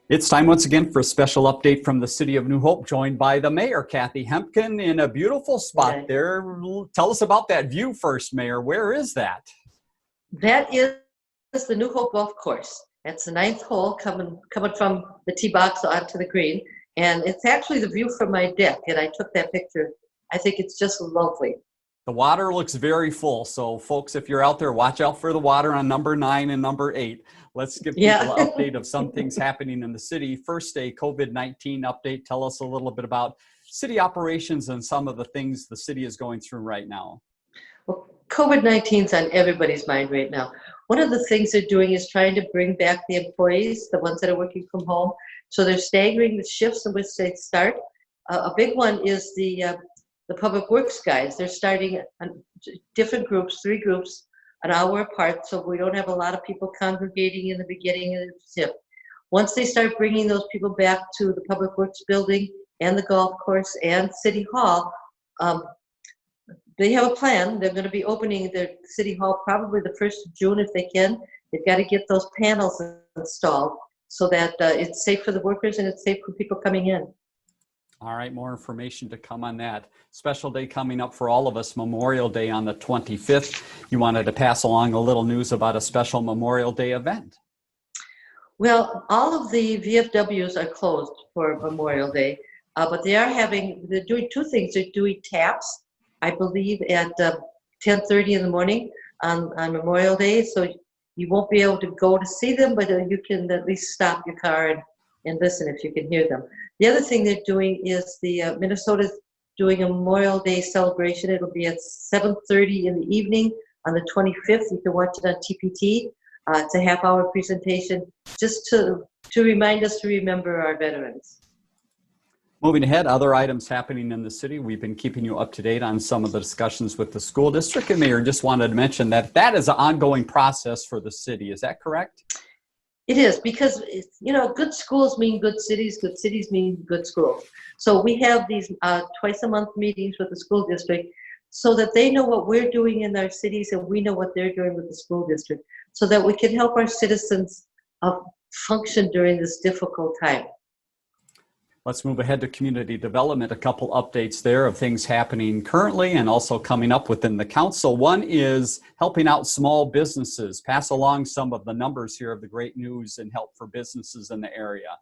It's time once again for a special update from the city of New Hope, joined by the Mayor, Kathi Hemken, in a beautiful spot Okay. there. Tell us about that view first, Mayor. Where is that? That is the New Hope Golf Course. That's the ninth hole coming from the tee box onto the green. And it's actually the view from my deck. And I took that picture. I think it's just lovely. The water looks very full. So, folks, if you're out there, watch out for the water on number 9 and number 8. Let's give people Yeah. an update of some things happening in the city. First, a COVID-19 update. Tell us a little bit about city operations and some of the things the city is going through right now. Well, COVID-19 is on everybody's mind right now. One of the things they're doing is trying to bring back the employees, the ones that are working from home. So they're staggering the shifts in which they start. A big one is the public works guys. They're starting different groups, 3 groups, an hour apart, so we don't have a lot of people congregating in the beginning of the shift. Once they start bringing those people back to the public works building and the golf course and city hall, they have a plan. They're going to be opening their city hall probably the 1st of June if they can. They've got to get those panels installed so that it's safe for the workers and it's safe for people coming in. All right, more information to come on that. Special day coming up for all of us, Memorial Day on the 25th. You wanted to pass along a little news about a special Memorial Day event. Well, all of the VFWs are closed for Memorial Day, but they're doing 2 things. They're doing taps, I believe, at 10:30 in the morning on Memorial Day. So you won't be able to go to see them, but you can at least stop your car and listen if you can hear them. The other thing they're doing is Minnesota's doing a Memorial Day celebration. It'll be at 7:30 in the evening on the 25th. You can watch it on TPT. It's a half-hour presentation just to remind us to remember our veterans. Moving ahead, other items happening in the city. We've been keeping you up to date on some of the discussions with the school district. And Mayor, just wanted to mention that is an ongoing process for the city. Is that correct? It is, because good schools mean good cities mean good schools. So we have these twice a month meetings with the school district so that they know what we're doing in our cities and we know what they're doing with the school district, so that we can help our citizens function during this difficult time. Let's move ahead to community development. A couple updates there of things happening currently and also coming up within the council. One is helping out small businesses. Pass along some of the numbers here of the great news and help for businesses in the area.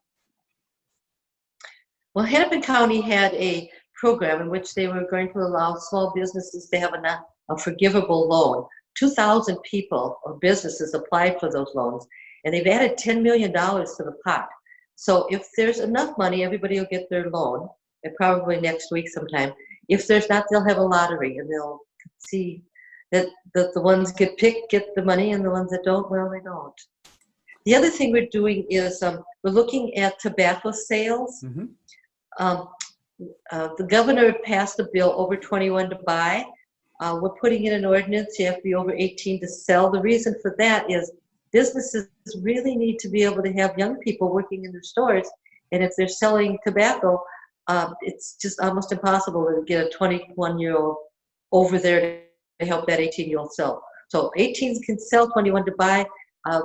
Well, Hennepin County had a program in which they were going to allow small businesses to have a forgivable loan. 2,000 people or businesses applied for those loans, and they've added $10 million to the pot. So if there's enough money, everybody will get their loan, and probably next week sometime. If there's not, they'll have a lottery, and they'll see that the ones get picked get the money, and the ones that don't, well, they don't. The other thing we're doing is we're looking at tobacco sales. Mm-hmm. The governor passed a bill over 21 to buy. We're putting in an ordinance. You have to be over 18 to sell. The reason for that is businesses really need to be able to have young people working in their stores, and if they're selling tobacco, it's just almost impossible to get a 21-year-old over there to help that 18-year-old sell. So 18s can sell, 21 to buy.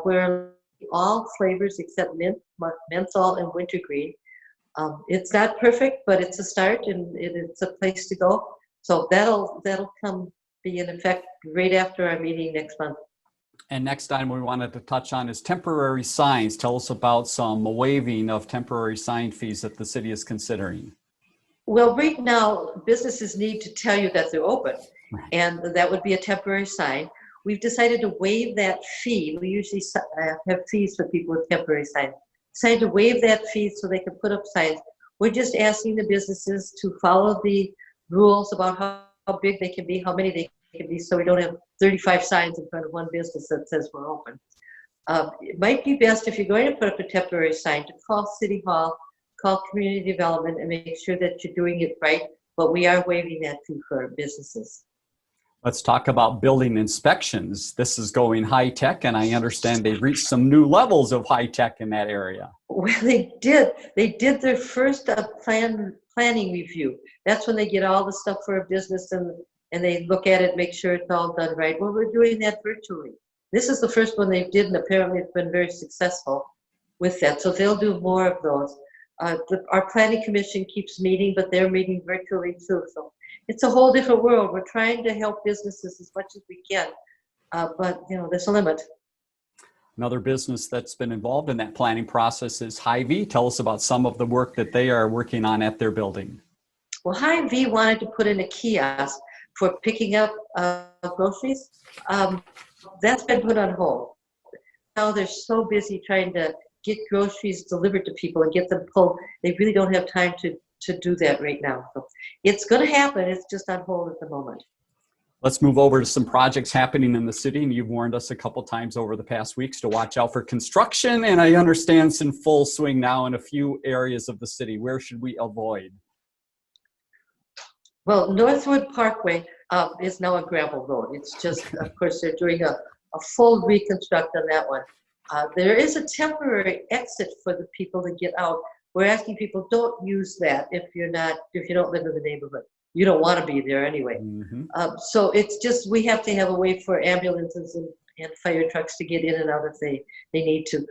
We're all flavors except mint, menthol, and wintergreen. It's not perfect, but it's a start, and it's a place to go. So that'll come be in effect right after our meeting next month. And next item we wanted to touch on is temporary signs. Tell us about some waiving of temporary sign fees that the city is considering. Well, right now, businesses need to tell you that they're open, Right. and that would be a temporary sign. We've decided to waive that fee. We usually have fees for people with temporary signs. Decided to waive that fee so they can put up signs. We're just asking the businesses to follow the rules about how big they can be, how many they can be, so we don't have 35 signs in front of one business that says we're open. It might be best, if you're going to put up a temporary sign, to call City Hall, call Community Development, and make sure that you're doing it right, but we are waiving that fee for businesses. Let's talk about building inspections. This is going high tech, and I understand they've reached some new levels of high tech in that area. Well, they did. They did their first planning review. That's when they get all the stuff for a business and they look at it, make sure it's all done right. Well, we're doing that virtually. This is the first one they did, and apparently it's been very successful. with that. So they'll do more of those. Our planning commission keeps meeting, but they're meeting virtually too. So it's a whole different world. We're trying to help businesses as much as we can, but there's a limit. Another business that's been involved in that planning process is Hy-Vee. Tell us about some of the work that they are working on at their building. Well, Hy-Vee wanted to put in a kiosk for picking up groceries. That's been put on hold. Now they're so busy trying to get groceries delivered to people and get them pulled. They really don't have time to do that right now. So it's going to happen. It's just on hold at the moment. Let's move over to some projects happening in the city, and you've warned us a couple times over the past weeks to watch out for construction, and I understand it's in full swing now in a few areas of the city. Where should we avoid? Well, Northwood Parkway is now a gravel road. It's just, of course, they're doing a full reconstruct on that one. There is a temporary exit for the people to get out. We're asking people, don't use that if you don't live in the neighborhood. You don't want to be there anyway. Mm-hmm. So it's just, we have to have a way for ambulances and fire trucks to get in and out if they need to.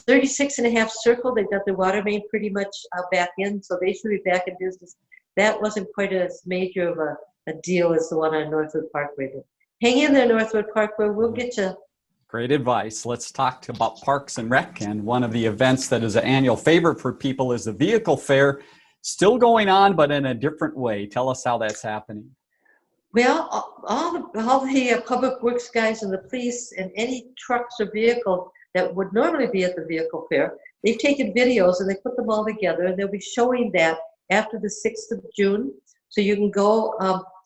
36.5 Circle, they've got their water main pretty much back in, so they should be back in business. That wasn't quite as major of a deal as the one on Northwood Parkway. But hang in there, Northwood Parkway, we'll get you. Great advice. Let's talk about Parks and Rec, and one of the events that is an annual favorite for people is the vehicle fair. Still going on, but in a different way. Tell us how that's happening. Well, all the public works guys and the police and any trucks or vehicles that would normally be at the vehicle fair, they've taken videos and they put them all together, and they'll be showing that after the 6th of June. So you can go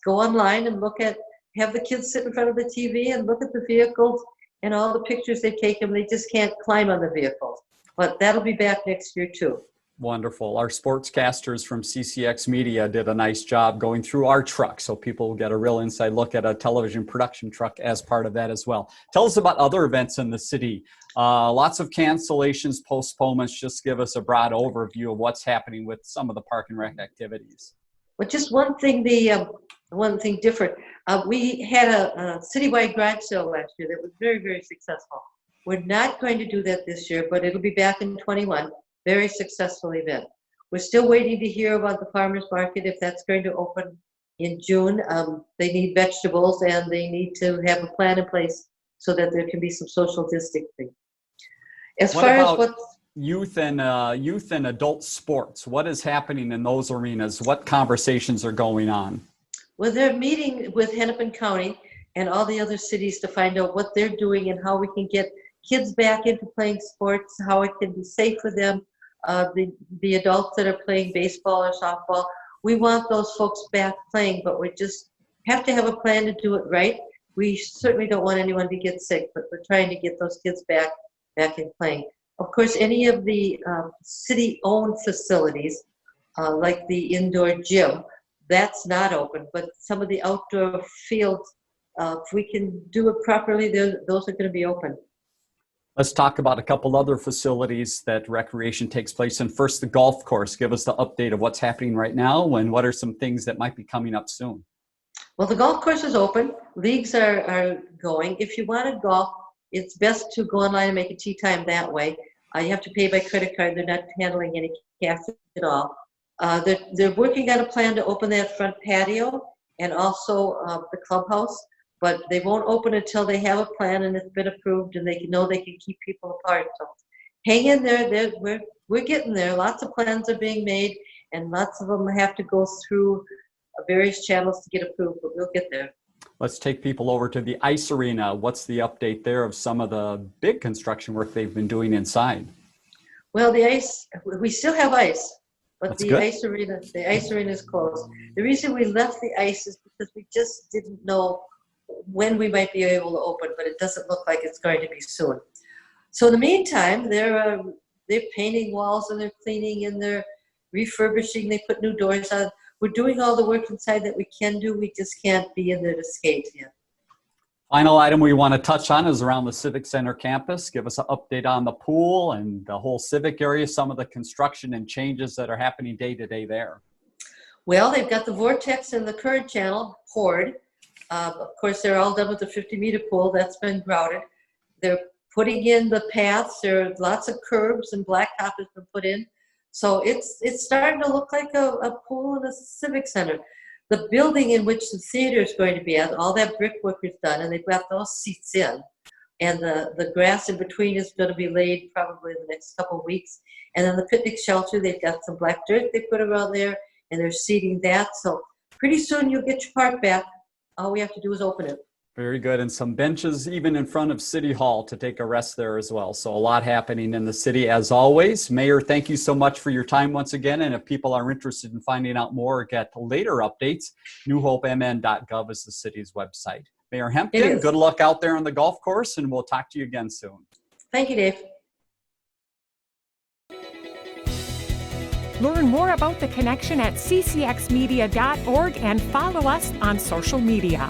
online and have the kids sit in front of the TV and look at the vehicles and all the pictures they've taken. They just can't climb on the vehicles. But that'll be back next year too. Wonderful. Our sportscasters from CCX Media did a nice job going through our truck, so people will get a real inside look at a television production truck as part of that as well. Tell us about other events in the city. Lots of cancellations, postponements. Just give us a broad overview of what's happening with some of the Park and Rec activities. Well, just one thing different. We had a citywide garage sale last year that was very, very successful. We're not going to do that this year, but it'll be back in 21. Very successful event. We're still waiting to hear about the farmers market, if that's going to open in June. They need vegetables and they need to have a plan in place so that there can be some social distancing. As far as what's youth and adult sports, what is happening in those arenas? What conversations are going on? Well, they're meeting with Hennepin County and all the other cities to find out what they're doing and how we can get kids back into playing sports, how it can be safe for them. The adults that are playing baseball or softball, we want those folks back playing, but we just have to have a plan to do it right. We certainly don't want anyone to get sick, but we're trying to get those kids back in playing. Of course, any of the city-owned facilities, like the indoor gym, that's not open, but some of the outdoor fields, if we can do it properly, those are going to be open. Let's talk about a couple other facilities that recreation takes place in. First, the golf course. Give us the update of what's happening right now and what are some things that might be coming up soon. Well, the golf course is open. Leagues are going. If you want to golf, it's best to go online and make a tee time that way. You have to pay by credit card. They're not handling any cash at all. They're working on a plan to open that front patio and also the clubhouse. But they won't open until they have a plan and it's been approved and they can keep people apart. So hang in there. We're getting there. Lots of plans are being made and lots of them have to go through various channels to get approved, but we'll get there. Let's take people over to the ice arena. What's the update there of some of the big construction work they've been doing inside? Well, the ice, we still have ice, but That's the good. ice arena is closed. The reason we left the ice is because we just didn't know when we might be able to open, but it doesn't look like it's going to be soon. So in the meantime, they're painting walls and they're cleaning and they're refurbishing. They put new doors on. We're doing all the work inside that we can do. We just can't be in there to skate yet. Final item we want to touch on is around the Civic Center campus. Give us an update on the pool and the whole Civic area, some of the construction and changes that are happening day to day there. Well, they've got the vortex and the current channel poured. Of course, they're all done with the 50-meter pool. That's been grouted. They're putting in the paths. There are lots of curbs and blacktop has been put in. So it's starting to look like a pool in a civic center. The building in which the theater is going to be at, all that brickwork is done, and they've got those seats in. And the grass in between is going to be laid probably in the next couple of weeks. And then the picnic shelter, they've got some black dirt they put around there, and they're seeding that. So pretty soon you'll get your park back. All we have to do is open it. Very good. And some benches even in front of City Hall to take a rest there as well. So a lot happening in the city as always. Mayor, thank you so much for your time once again. And if people are interested in finding out more or get later updates, newhopemn.gov is the city's website. Mayor Hemken, good luck out there on the golf course, and we'll talk to you again soon. Thank you, Dave. Learn more about The Connection at ccxmedia.org and follow us on social media.